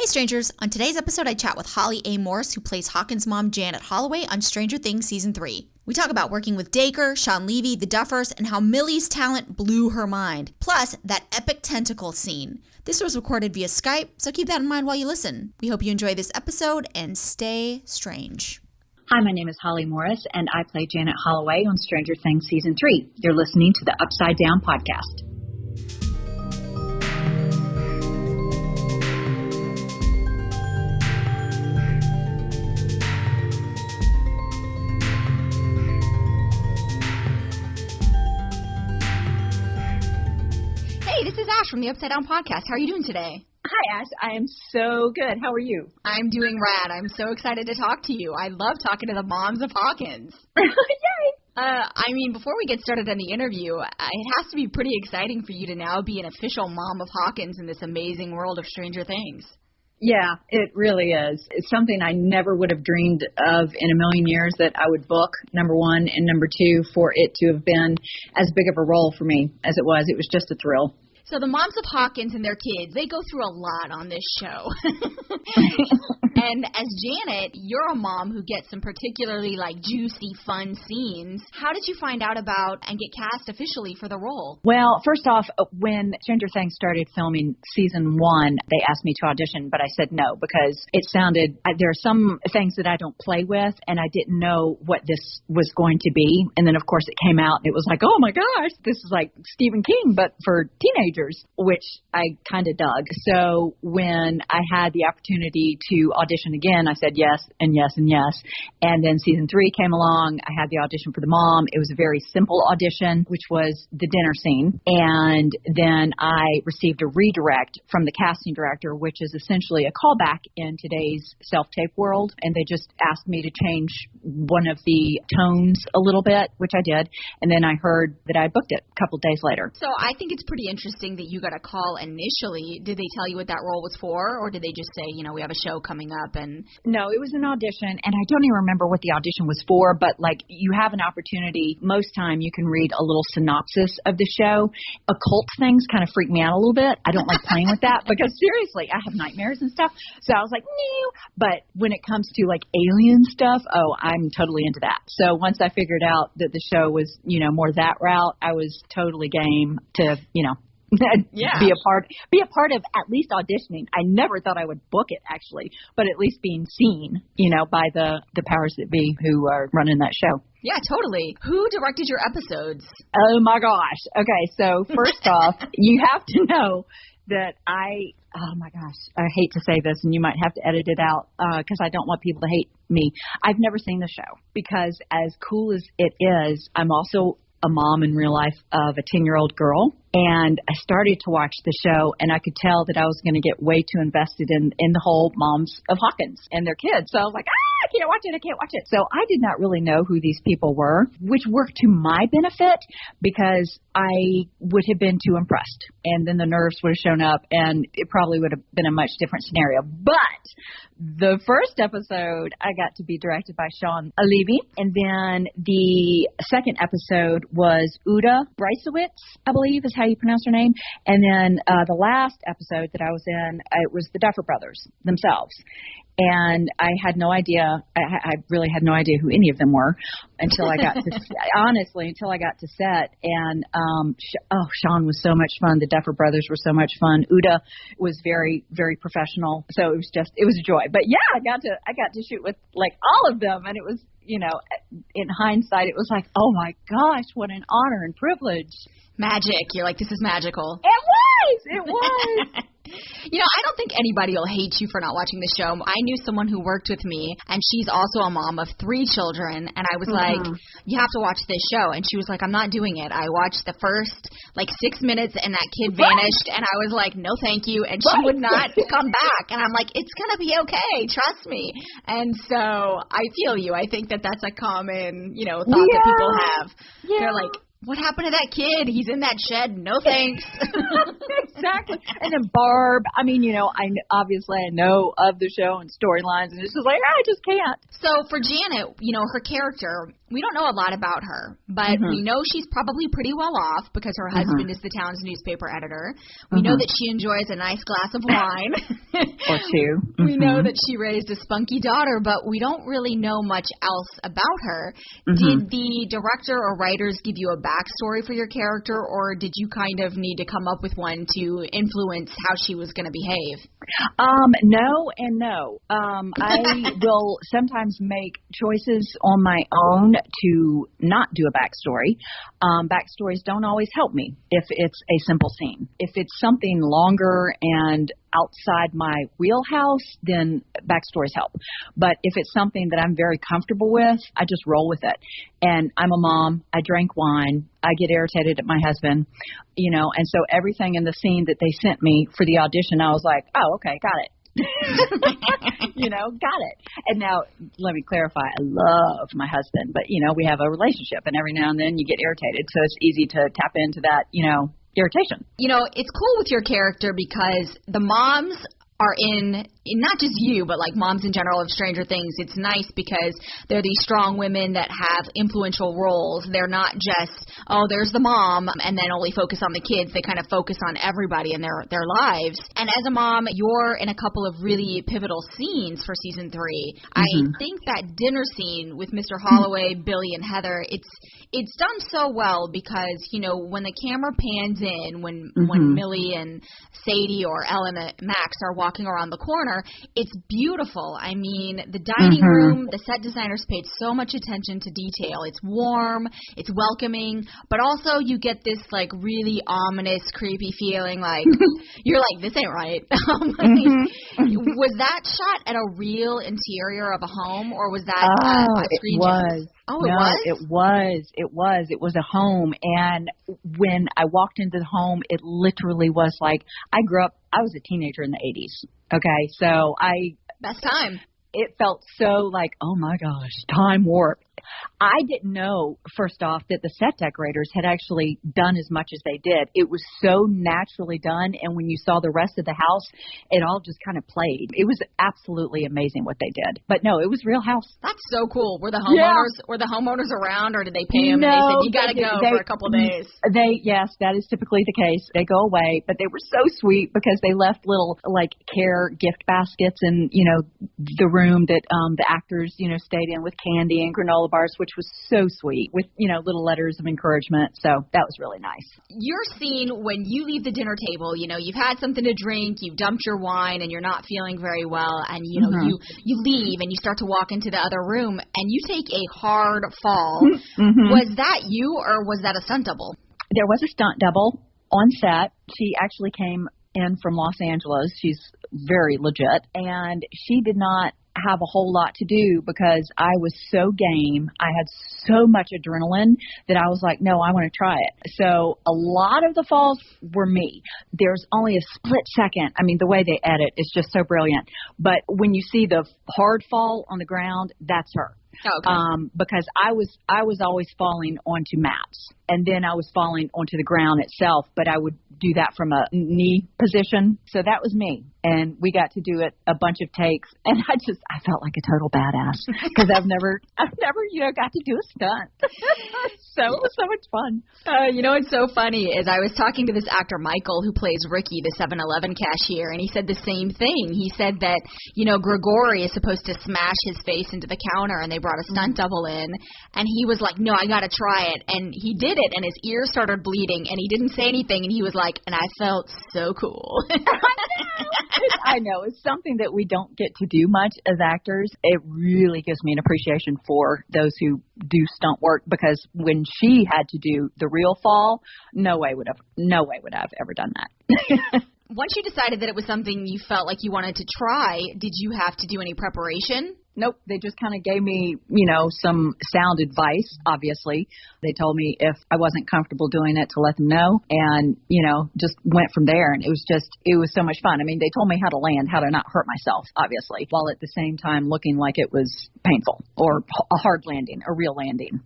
Hey strangers, on today's episode I chat with Holly A. Morris, who plays Hawkins' mom Janet Holloway on Stranger Things Season 3. We talk about working with Dacre, Shawn Levy, the Duffers, and how Millie's talent blew her mind. Plus, that epic tentacle scene. This was recorded via Skype, so keep that in mind while you listen. We hope you enjoy this episode and stay strange. Hi, my name is Holly Morris, and I play Janet Holloway on Stranger Things Season 3. You're listening to the Upside Down Podcast. Hey, this is Ash from the Upside Down Podcast. How are you doing today? Hi, Ash. I am so good. How are you? I'm doing rad. I'm so excited to talk to you. I love talking to the moms of Hawkins. Yay! Before we get started on the interview, it has to be pretty exciting for you to now be an official mom of Hawkins in this amazing world of Stranger Things. Yeah, it really is. It's something I never would have dreamed of in a million years that I would book, number one, and number two, for it to have been as big of a role for me as it was. It was just a thrill. So the moms of Hawkins and their kids, they go through a lot on this show. And as Janet, you're a mom who gets some particularly juicy, fun scenes. How did you find out about and get cast officially for the role? Well, first off, when Stranger Things started filming season 1, they asked me to audition, but I said no because it sounded, there are some things that I don't play with, and I didn't know what this was going to be. And then, of course, it came out, and it was like, oh my gosh, this is like Stephen King, but for teenagers, which I kind of dug. So when I had the opportunity to audition again, I said yes and yes and yes. And then season 3 came along. I had the audition for the mom. It was a very simple audition, which was the dinner scene. And then I received a redirect from the casting director, which is essentially a callback in today's self-tape world. And they just asked me to change one of the tones a little bit, which I did. And then I heard that I booked it a couple of days later. So I think it's pretty interesting that you got a call initially. Did they tell you what that role was for, or did they just say, we have a show coming up? And no, it was an audition, and I don't even remember what the audition was for, but you have an opportunity. Most time you can read a little synopsis of the show. Occult things kind of freak me out a little bit. I don't like playing with that because seriously, I have nightmares and stuff. So I was like, no. But when it comes to alien stuff, I'm totally into that. So once I figured out that the show was, more that route, I was totally game to, be a part of at least auditioning. I never thought I would book it actually, but at least being seen, by the powers that be who are running that show. Yeah, totally. Who directed your episodes? Oh my gosh. Okay, so first off, you have to know that oh my gosh, I hate to say this and you might have to edit it out because I don't want people to hate me. I've never seen the show because as cool as it is, I'm also a mom in real life of a 10-year-old girl. And I started to watch the show, and I could tell that I was going to get way too invested in the whole moms of Hawkins and their kids. So I was like, I can't watch it. So I did not really know who these people were, which worked to my benefit because I would have been too impressed. And then the nerves would have shown up, and it probably would have been a much different scenario. But the first episode, I got to be directed by Shawn Levy. And then the second episode was Uda Breisowitz, I believe is how you pronounce her name. And then the last episode that I was in, it was the Duffer Brothers themselves. And I had no idea, I really had no idea who any of them were until I got to, until I got to set. And, Shawn was so much fun. The Duffer Brothers were so much fun. Uda was very, very professional. So it was a joy. But yeah, I got to shoot with all of them. And it was, in hindsight, it was like, oh my gosh, what an honor and privilege. Magic. You're like, this is magical. It was. I don't think anybody will hate you for not watching the show. I knew someone who worked with me, and she's also a mom of 3 children, and I was like, you have to watch this show. And she was like, I'm not doing it. I watched the first, 6 minutes, and that kid vanished, and I was like, no, thank you, and she would not come back. And I'm like, it's going to be okay. Trust me. And so I feel you. I think that that's a common, thought that people have. Yeah. They're like, what happened to that kid? He's in that shed. No thanks. Exactly. And then Barb, I know of the show and storylines, and it's just like, I just can't. So for Janet, her character, We don't know a lot about her, but we know she's probably pretty well off because her husband is the town's newspaper editor. We know that she enjoys a nice glass of wine. Or two. We know that she raised a spunky daughter, but we don't really know much else about her. Did the director or writers give you a backstory for your character, or did you kind of need to come up with one to influence how she was going to behave? No and no. I will sometimes make choices on my own to not do a backstory. Backstories don't always help me if it's a simple scene. If it's something longer and outside my wheelhouse, then backstories help. But if it's something that I'm very comfortable with, I just roll with it. And I'm a mom. I drank wine. I get irritated at my husband, and so everything in the scene that they sent me for the audition, I was like, oh, okay, got it. Got it. And now let me clarify, I love my husband, but we have a relationship, and every now and then you get irritated, so it's easy to tap into that irritation. It's cool with your character because the moms are in not just you, but like moms in general of Stranger Things. It's nice because they're these strong women that have influential roles. They're not just, there's the mom and then only focus on the kids. They kind of focus on everybody in their lives. And as a mom, you're in a couple of really pivotal scenes for season 3. I think that dinner scene with Mr. Holloway, Billy, and Heather, it's done so well because, when the camera pans in, when Millie and Sadie or Ellen and Max are walking around the corner, it's beautiful. I mean, the dining room, the set designers paid so much attention to detail. It's warm, it's welcoming, but also you get this like really ominous, creepy feeling like you're like, this ain't right. Was that shot at a real interior of a home, or was that a screen? It was. Oh, it was? It was. It was a home. And when I walked into the home, it literally was like, I was a teenager in the 80s. Okay. So best time. It felt so like, oh my gosh, time warp. I didn't know, first off, that the set decorators had actually done as much as they did. It was so naturally done, and when you saw the rest of the house, it all just kind of played. It was absolutely amazing what they did. But no, it was real house. That's so cool. Were the homeowners around, or did they pay them and they said, you got to go for a couple of days? Yes, that is typically the case. They go away, but they were so sweet because they left little like care gift baskets in, the room that the actors, stayed in with candy and granola bars, which was so sweet, with, little letters of encouragement. So that was really nice. Your scene when you leave the dinner table, you've had something to drink, you've dumped your wine, and you're not feeling very well, and, you leave and you start to walk into the other room, and you take a hard fall. Was that you, or was that a stunt double? There was a stunt double on set. She actually came in from Los Angeles. She's very legit, and she did not have a whole lot to do because I was so game. I had so much adrenaline that I was like, no, I want to try it. So a lot of the falls were me. There's only a split second. I mean, the way they edit is just so brilliant. But when you see the hard fall on the ground, that's her. Oh, okay. Because I was always falling onto mats, and then I was falling onto the ground itself, but I would do that from a knee position. So that was me, and we got to do it a bunch of takes, and I felt like a total badass because I've never got to do a stunt. So it was so much fun. What's so funny is I was talking to this actor Michael who plays Ricky, the 7-Eleven cashier, and he said the same thing. He said that Grigori is supposed to smash his face into the counter, and they brought a stunt double in, and he was like, no, I got to try it, and he did it, and his ear started bleeding, and he didn't say anything, and he was like, and I felt so cool. I know. It's something that we don't get to do much as actors. It really gives me an appreciation for those who do stunt work, because when she had to do the real fall, no way would I've ever done that. Once you decided that it was something you felt like you wanted to try, did you have to do any preparation? Nope. They just kind of gave me, some sound advice, obviously. They told me if I wasn't comfortable doing it to let them know, and, just went from there. And it was so much fun. I mean, they told me how to land, how to not hurt myself, obviously, while at the same time looking like it was painful or a hard landing, a real landing.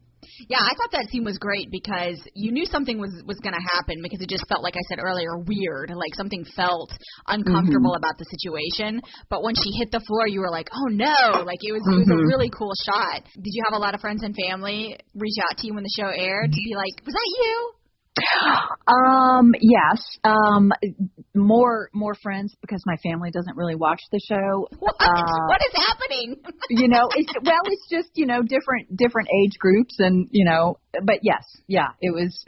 Yeah, I thought that scene was great because you knew something was going to happen because it just felt, like I said earlier, weird. Like something felt uncomfortable about the situation. But when she hit the floor, you were like, oh, no. Like it was a really cool shot. Did you have a lot of friends and family reach out to you when the show aired to be like, was that you? Yes. More friends because my family doesn't really watch the show. What is happening? It's just, different age groups and, but yes, yeah, it was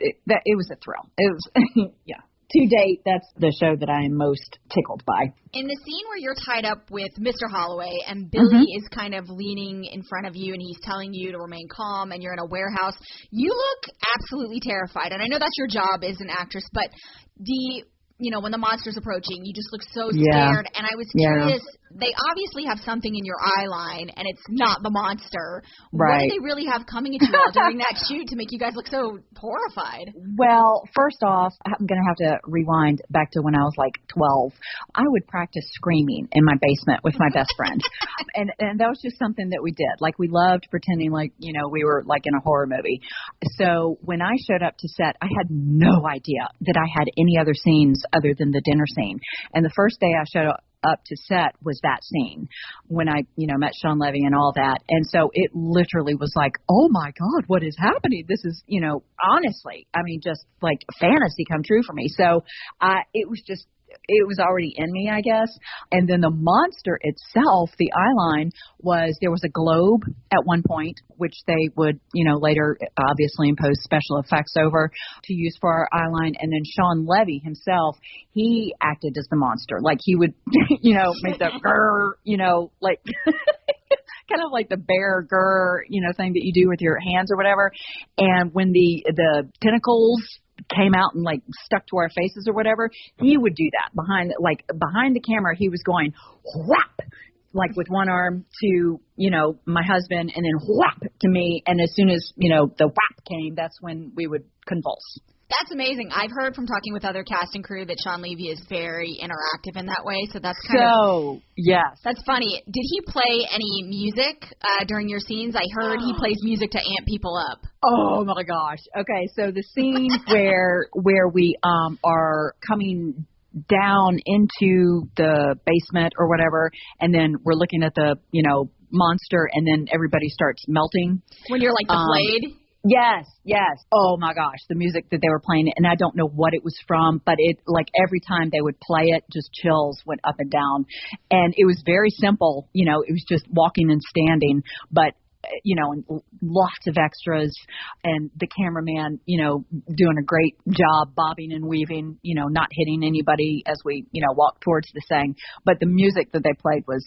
a thrill. It was, yeah. To date, that's the show that I am most tickled by. In the scene where you're tied up with Mr. Holloway and Billy is kind of leaning in front of you and he's telling you to remain calm and you're in a warehouse, you look absolutely terrified. And I know that's your job as an actress, but when the monster's approaching, you just look so scared. And I was curious, they obviously have something in your eye line, and it's not the monster. Right. What do they really have coming at you all during that shoot to make you guys look so horrified? Well, first off, I'm going to have to rewind back to when I was like 12. I would practice screaming in my basement with my best friend. and that was just something that we did. Like, we loved pretending like, we were like in a horror movie. So when I showed up to set, I had no idea that I had any other scenes other than the dinner scene. And the first day I showed up to set was that scene when I, met Shawn Levy and all that. And so it literally was like, oh my God, what is happening? This is, honestly, just like fantasy come true for me. So it was already in me, I guess. And then the monster itself, the eyeline, there was a globe at one point, which they would, later obviously impose special effects over to use for our eyeline. And then Shawn Levy himself, he acted as the monster. Like he would, make that grrr, like kind of like the bear grrr, thing that you do with your hands or whatever. And when the tentacles came out and like stuck to our faces or whatever, he would do that behind the camera. He was going whap, like with one arm to my husband and then whap to me, and as soon as the whap came, that's when we would convulse. That's amazing. I've heard from talking with other cast and crew that Shawn Levy is very interactive in that way, so that's yes. That's funny. Did he play any music during your scenes? I heard he plays music to amp people up. Oh my gosh. Okay, so the scene where we are coming down into the basement or whatever, and then we're looking at the monster, and then everybody starts melting. When you're like the flayed? Yes. Oh my gosh, the music that they were playing, and I don't know what it was from, but it, like, every time they would play it, just chills went up and down. And it was very simple, it was just walking and standing, but and lots of extras, and the cameraman, doing a great job bobbing and weaving, not hitting anybody as we, walked towards the thing. But the music that they played it was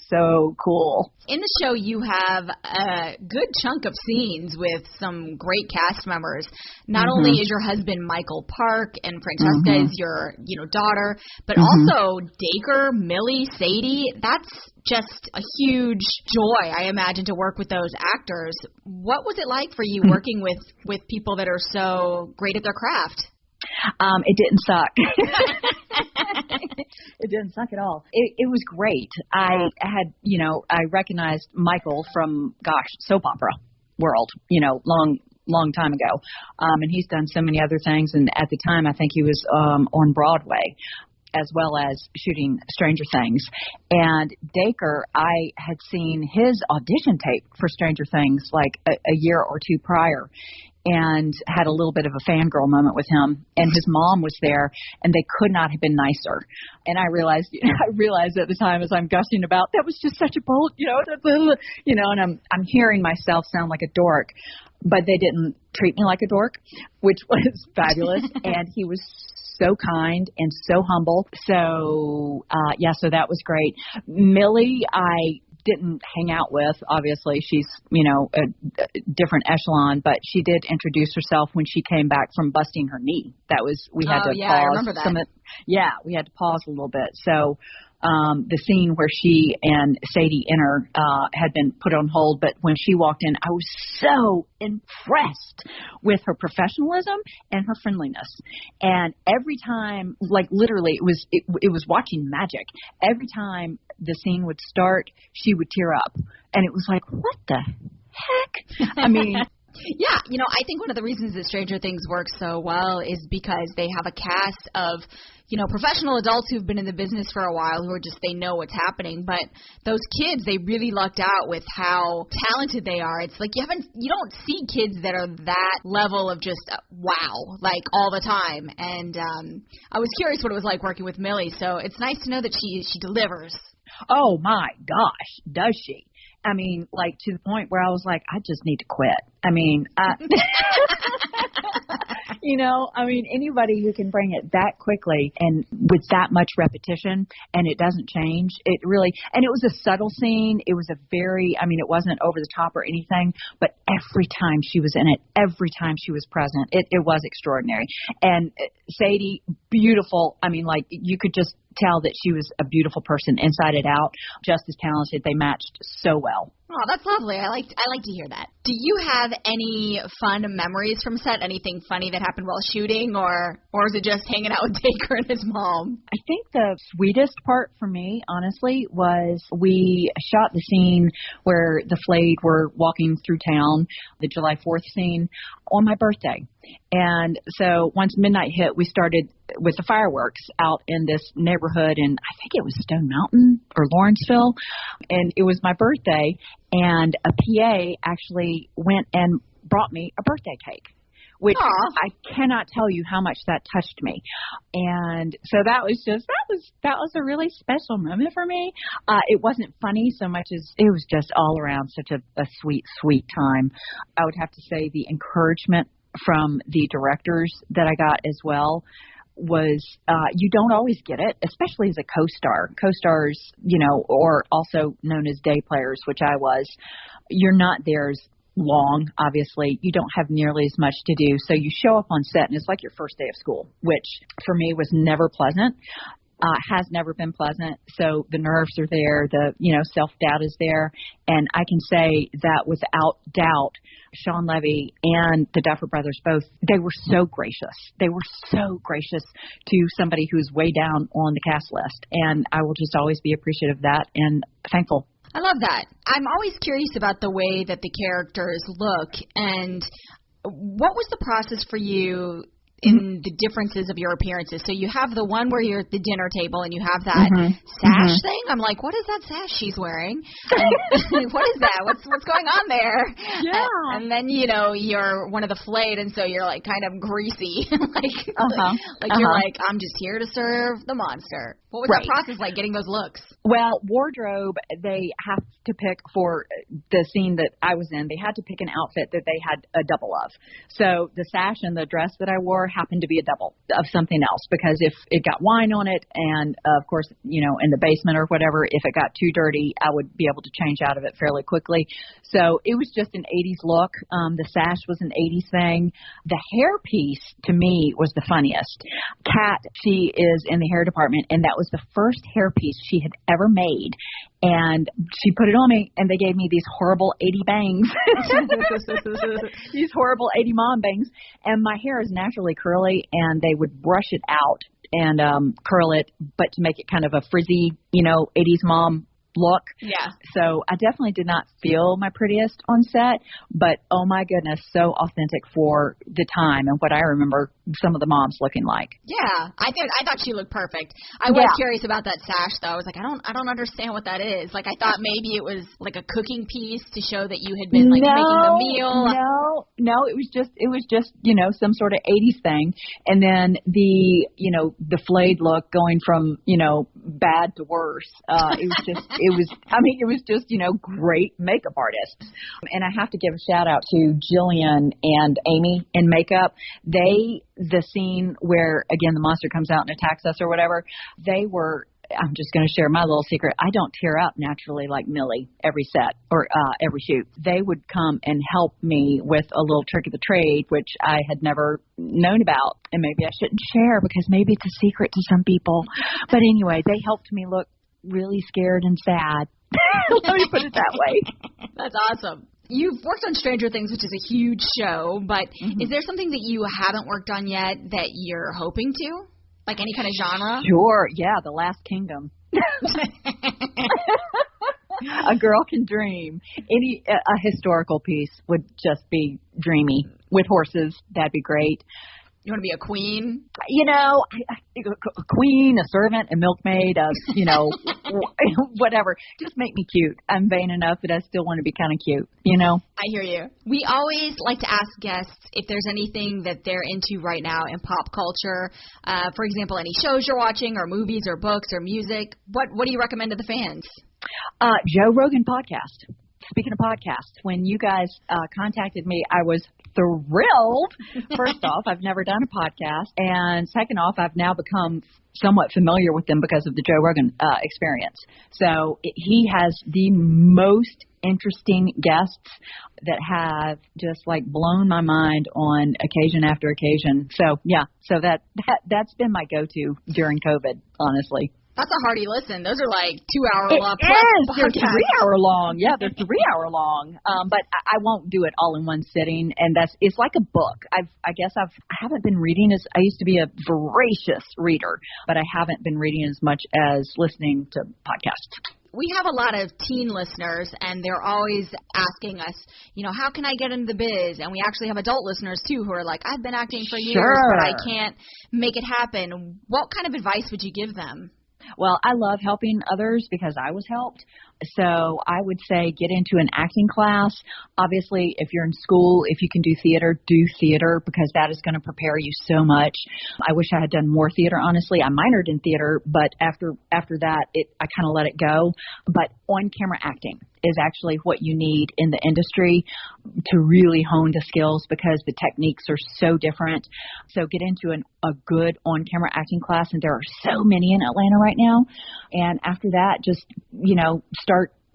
so cool. In the show, you have a good chunk of scenes with some great cast members. Not only is your husband Michael Park and Francesca is your, daughter, but also Dacre, Millie, Sadie. That's just a huge joy, I imagine, to work with those actors. What was it like for you working with people that are so great at their craft? It didn't suck. It didn't suck at all. It was great. I had, I recognized Michael from, soap opera world, long time ago. And he's done so many other things. And at the time, I think he was on Broadway, as well as shooting Stranger Things. And Dacre, I had seen his audition tape for Stranger Things like a year or two prior, and had a little bit of a fangirl moment with him. And his mom was there, and they could not have been nicer. And I realized at the time, as I'm gushing about, that was just such a bold, and I'm hearing myself sound like a dork. But they didn't treat me like a dork, which was fabulous. And he was so kind and so humble. So, so that was great. Millie, I didn't hang out with, obviously. She's, a different echelon, but she did introduce herself when she came back from busting her knee. We had to pause. I remember that. We had to pause a little bit. So, the scene where she and Sadie Inner had been put on hold, but when she walked in, I was so impressed with her professionalism and her friendliness. And every time, like literally, it was watching magic. Every time the scene would start, she would tear up, and it was like, what the heck? I mean, Yeah, I think one of the reasons that Stranger Things works so well is because they have a cast of, professional adults who've been in the business for a while who are just, they know what's happening. But those kids, they really lucked out with how talented they are. It's like you don't see kids that are that level of just wow, like all the time. And I was curious what it was like working with Millie. So it's nice to know that she delivers. Oh my gosh, does she? I mean, like to the point where I was like, I just need to quit. I mean, anybody who can bring it that quickly and with that much repetition and it doesn't change, it really, and it was a subtle scene. It was it wasn't over the top or anything, but every time she was in it, every time she was present, it was extraordinary. And Sadie, beautiful. I mean, like you could just tell that she was a beautiful person inside and out, just as talented. They matched so well. Oh, that's lovely. I like to hear that. Do you have any fun memories from set? Anything funny that happened while shooting, or is it just hanging out with Dacre and his mom? I think the sweetest part for me, honestly, was we shot the scene where the Flayed were walking through town, the July 4th scene, on my birthday. And so once midnight hit, we started with the fireworks out in this neighborhood, and I think it was Stone Mountain or Lawrenceville, and it was my birthday, and a PA actually went and brought me a birthday cake, which I cannot tell you how much that touched me. And so that was a really special moment for me. It wasn't funny so much as it was just all around such a sweet, sweet time. I would have to say the encouragement from the directors that I got as well was you don't always get it, especially as a co-star. Co-stars, or also known as day players, which I was, you're not there as long, obviously. You don't have nearly as much to do. So you show up on set and it's like your first day of school, which for me was never pleasant. Has never been pleasant. So the nerves are there, the, self-doubt is there. And I can say that without doubt, Shawn Levy and the Duffer Brothers both, they were so gracious. They were so gracious to somebody who's way down on the cast list. And I will just always be appreciative of that and thankful. I love that. I'm always curious about the way that the characters look. And what was the process for you in the differences of your appearances? So you have the one where you're at the dinner table and you have that sash thing. I'm like, what is that sash she's wearing? What is that? What's going on there? Yeah. And then, you're one of the flayed, and so you're like kind of greasy. You're like, I'm just here to serve the monster. What was that process like, getting those looks? Well, wardrobe, they have to pick for the scene that I was in. They had to pick an outfit that they had a double of. So the sash and the dress that I wore happened to be a double of something else, because if it got wine on it and, of course, in the basement or whatever, if it got too dirty, I would be able to change out of it fairly quickly. So it was just an 80s look. The sash was an 80s thing. The hair piece, to me, was the funniest. Kat, she is in the hair department, and that was the first hair piece she had ever made. And she put it on me, and they gave me these horrible 80 bangs. These horrible 80 mom bangs. And my hair is naturally curly, and they would brush it out and curl it, but to make it kind of a frizzy, 80s mom look. Yeah. So I definitely did not feel my prettiest on set, but oh my goodness, so authentic for the time and what I remember some of the moms looking like. Yeah, I thought she looked perfect. I was curious about that sash though. I was like, I don't understand what that is. Like, I thought maybe it was like a cooking piece to show that you had been making the meal. No, it was just some sort of 80s thing. And then the flayed look going from, bad to worse. It was just great makeup artists. And I have to give a shout out to Jillian and Amy in makeup. The scene where, again, the monster comes out and attacks us or whatever, I'm just going to share my little secret. I don't tear up naturally like Millie every set or every shoot. They would come and help me with a little trick of the trade, which I had never known about. And maybe I shouldn't share because maybe it's a secret to some people. But anyway, they helped me look really scared and sad. Let me put it that way. That's awesome. You've worked on Stranger Things, which is a huge show, but is there something that you haven't worked on yet that you're hoping to? Like any kind of genre? Sure, yeah, The Last Kingdom. A girl can dream. A historical piece would just be dreamy. With horses, that'd be great. You want to be a queen? A queen, a servant, a milkmaid, whatever. Just make me cute. I'm vain enough that I still want to be kind of cute, I hear you. We always like to ask guests if there's anything that they're into right now in pop culture. For example, any shows you're watching or movies or books or music. What do you recommend to the fans? Joe Rogan podcast. Speaking of podcasts, when you guys contacted me, I was thrilled. First off, I've never done a podcast. And second off, I've now become somewhat familiar with them because of the Joe Rogan experience. So he has the most interesting guests that have just like blown my mind on occasion after occasion. So, yeah, that's been my go-to during COVID, honestly. That's a hearty listen. Those are like 2 hour long. They're 3 hour long. Yeah, they're 3 hour long. But I won't do it all in one sitting. And it's like a book. I haven't been reading as I used to be a voracious reader, but I haven't been reading as much as listening to podcasts. We have a lot of teen listeners, and they're always asking us, how can I get into the biz? And we actually have adult listeners, too, who are like, I've been acting for years, but I can't make it happen. What kind of advice would you give them? Well, I love helping others because I was helped. So I would say get into an acting class. Obviously, if you're in school, if you can do theater because that is going to prepare you so much. I wish I had done more theater, honestly. I minored in theater, but after that, I kind of let it go. But on-camera acting is actually what you need in the industry to really hone the skills because the techniques are so different. So get into a good on-camera acting class, and there are so many in Atlanta right now. And after that, just,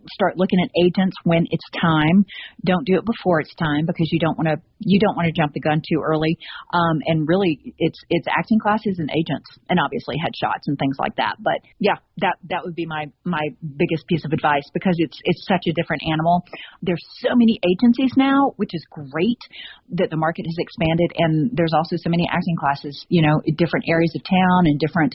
start looking at agents when it's time. Don't do it before it's time because you don't want to jump the gun too early. And really, it's acting classes and agents, and obviously headshots and things like that. But yeah, that would be my biggest piece of advice because it's such a different animal. There's so many agencies now, which is great that the market has expanded, and there's also so many acting classes, in different areas of town and different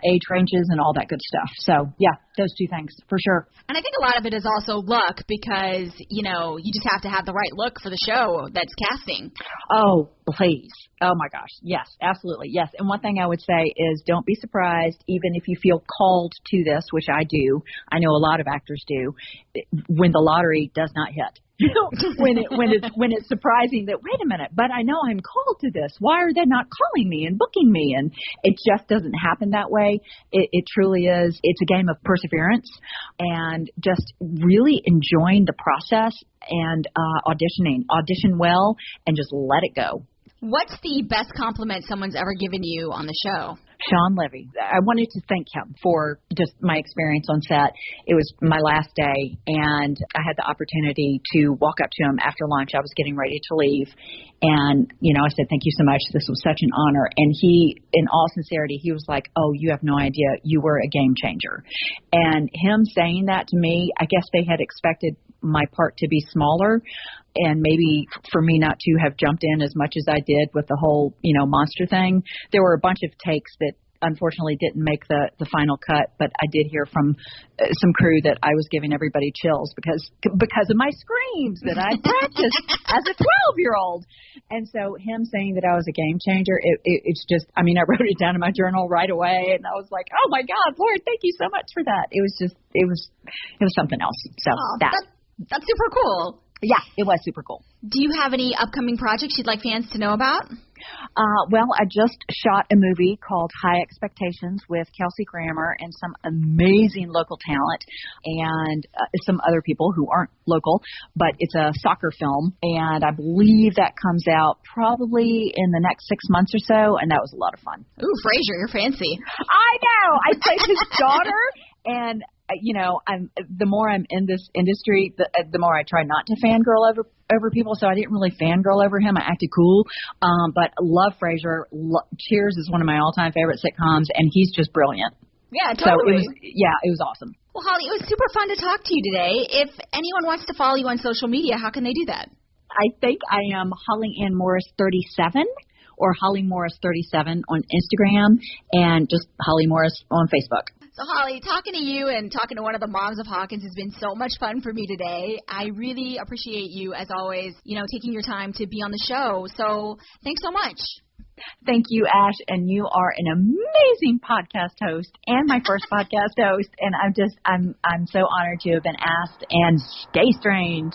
age ranges and all that good stuff. So yeah, those two things for sure. And I think a lot of it is also luck because, you just have to have the right look for the show that's casting. Oh, please. Oh, my gosh. Yes, absolutely. Yes. And one thing I would say is don't be surprised, even if you feel called to this, which I do. I know a lot of actors do, when the lottery does not hit. when it's surprising that, wait a minute, but I know I'm called to this. Why are they not calling me and booking me? And it just doesn't happen that way. It truly is. It's a game of perseverance and just really enjoying the process and audition well and just let it go. What's the best compliment someone's ever given you on the show? Shawn Levy. I wanted to thank him for just my experience on set. It was my last day, and I had the opportunity to walk up to him after lunch. I was getting ready to leave, and, I said, thank you so much. This was such an honor. And he, in all sincerity, he was like, oh, you have no idea. You were a game changer. And him saying that to me, I guess they had expected my part to be smaller and maybe for me not to have jumped in as much as I did with the whole, monster thing. There were a bunch of takes that unfortunately didn't make the final cut, but I did hear from some crew that I was giving everybody chills because of my screams that I practiced as a 12-year-old. And so him saying that I was a game changer, it's just, I wrote it down in my journal right away, and I was like, oh my God, Lord, thank you so much for that. It was something else. So that's super cool. Yeah, it was super cool. Do you have any upcoming projects you'd like fans to know about? Well, I just shot a movie called High Expectations with Kelsey Grammer and some amazing local talent and some other people who aren't local, but it's a soccer film, and I believe that comes out probably in the next 6 months or so, and that was a lot of fun. Ooh, Frasier, you're fancy. I know. I played his daughter, and the more I'm in this industry, the more I try not to fangirl over people. So I didn't really fangirl over him. I acted cool, but love Frasier. Cheers is one of my all-time favorite sitcoms, and he's just brilliant. Yeah, totally. So it was awesome. Well, Holly, it was super fun to talk to you today. If anyone wants to follow you on social media, how can they do that? I think I am Holly Ann Morris 37 or Holly Morris 37 on Instagram, and just Holly Morris on Facebook. So, Holly, talking to you and talking to one of the moms of Hawkins has been so much fun for me today. I really appreciate you, as always, taking your time to be on the show. So, thanks so much. Thank you, Ash, and you are an amazing podcast host and my first podcast host, and I'm so honored to have been asked, and stay strange.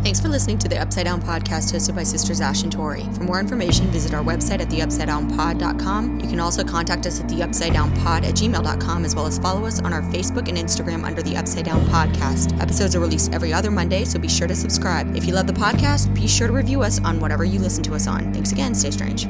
Thanks for listening to the Upside Down Podcast hosted by Sisters Ash and Tori. For more information, visit our website at theupsidedownpod.com. You can also contact us at theupsidedownpod@gmail.com, as well as follow us on our Facebook and Instagram under the Upside Down Podcast. Episodes are released every other Monday, so be sure to subscribe. If you love the podcast, be sure to review us on whatever you listen to us on. Thanks again. Stay strange.